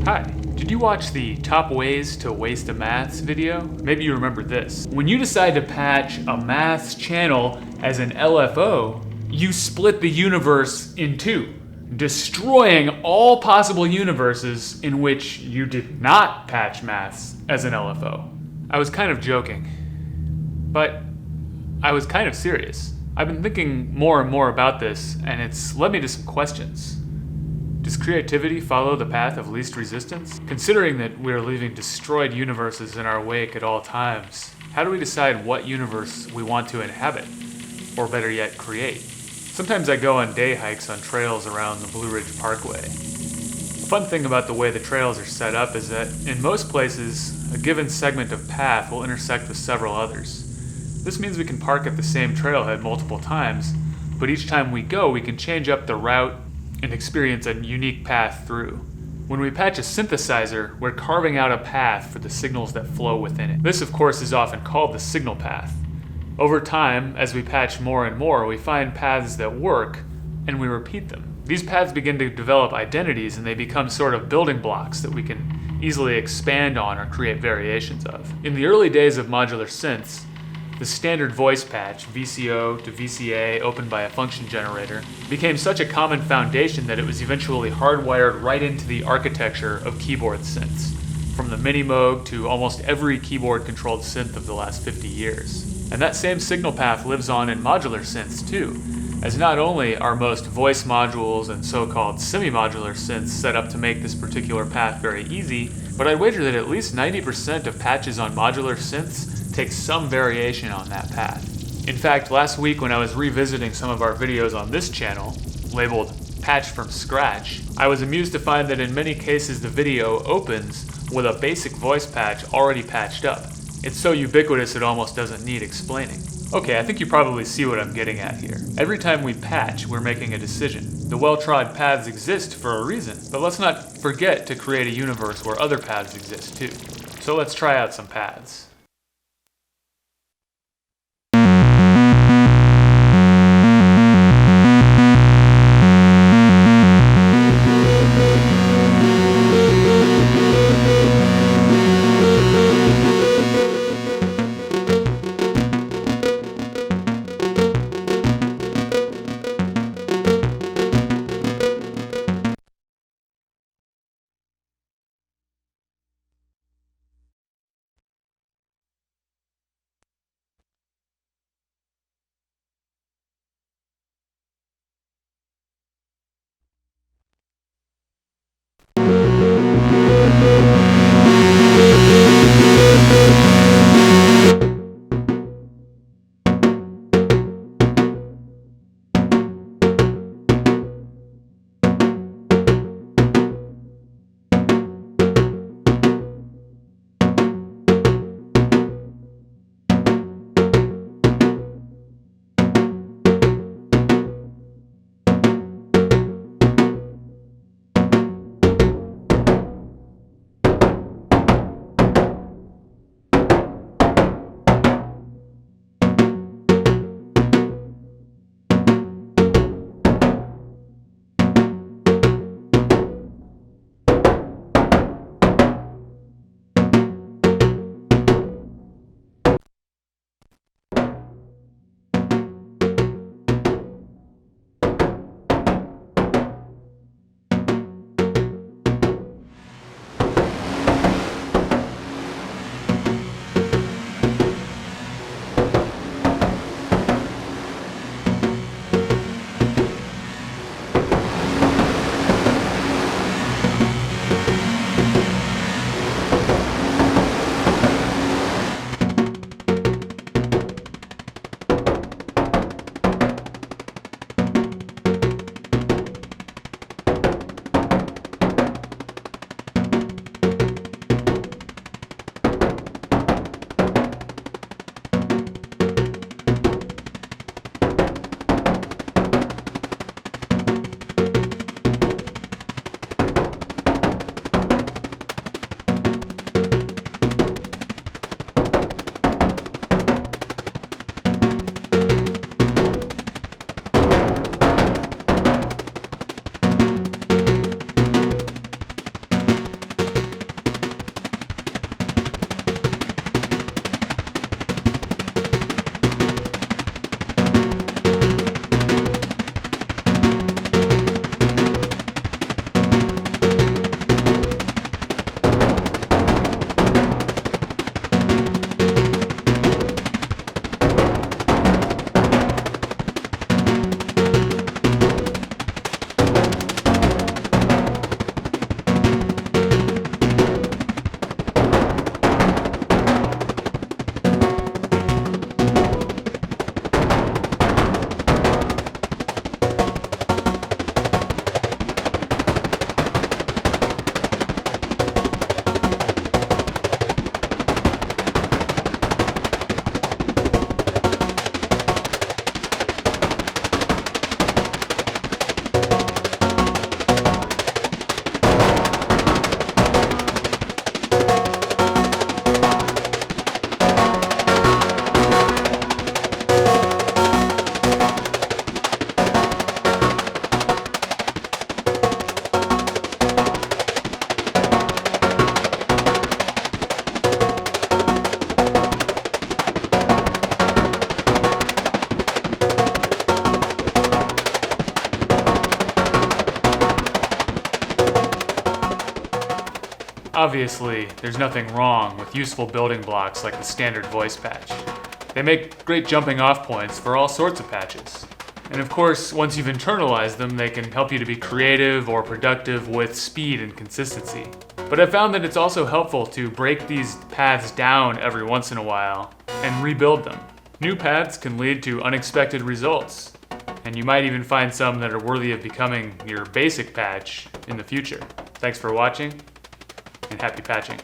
Hi, did you watch the Top Ways to Waste a Maths video? Maybe you remember this. When you decide to patch a maths channel as an LFO, you split the universe in two, destroying all possible universes in which you did not patch maths as an LFO. I was kind of joking, but I was kind of serious. I've been thinking more and more about this, and it's led me to some questions. Does creativity follow the path of least resistance? Considering that we are leaving destroyed universes in our wake at all times, how do we decide what universe we want to inhabit? Or better yet, create? Sometimes I go on day hikes on trails around the Blue Ridge Parkway. The fun thing about the way the trails are set up is that in most places, a given segment of path will intersect with several others. This means we can park at the same trailhead multiple times, but each time we go, we can change up the route and experience a unique path through. When we patch a synthesizer, we're carving out a path for the signals that flow within it. This, of course, is often called the signal path. Over time, as we patch more and more, we find paths that work, and we repeat them. These paths begin to develop identities, and they become sort of building blocks that we can easily expand on or create variations of. In the early days of modular synths, the standard voice patch, VCO to VCA, opened by a function generator, became such a common foundation that it was eventually hardwired right into the architecture of keyboard synths, from the Minimoog to almost every keyboard-controlled synth of the last 50 years. And that same signal path lives on in modular synths too, as not only are most voice modules and so-called semi-modular synths set up to make this particular path very easy, but I'd wager that at least 90% of patches on modular synths take some variation on that path. In fact, last week when I was revisiting some of our videos on this channel, labeled Patch from Scratch, I was amused to find that in many cases the video opens with a basic voice patch already patched up. It's so ubiquitous it almost doesn't need explaining. Okay, I think you probably see what I'm getting at here. Every time we patch, we're making a decision. The well-trod paths exist for a reason, but let's not forget to create a universe where other paths exist too. So let's try out some paths. Obviously, there's nothing wrong with useful building blocks like the standard voice patch. They make great jumping off points for all sorts of patches. And of course, once you've internalized them, they can help you to be creative or productive with speed and consistency. But I've found that it's also helpful to break these paths down every once in a while and rebuild them. New paths can lead to unexpected results, and you might even find some that are worthy of becoming your basic patch in the future. Thanks for watching, and happy patching.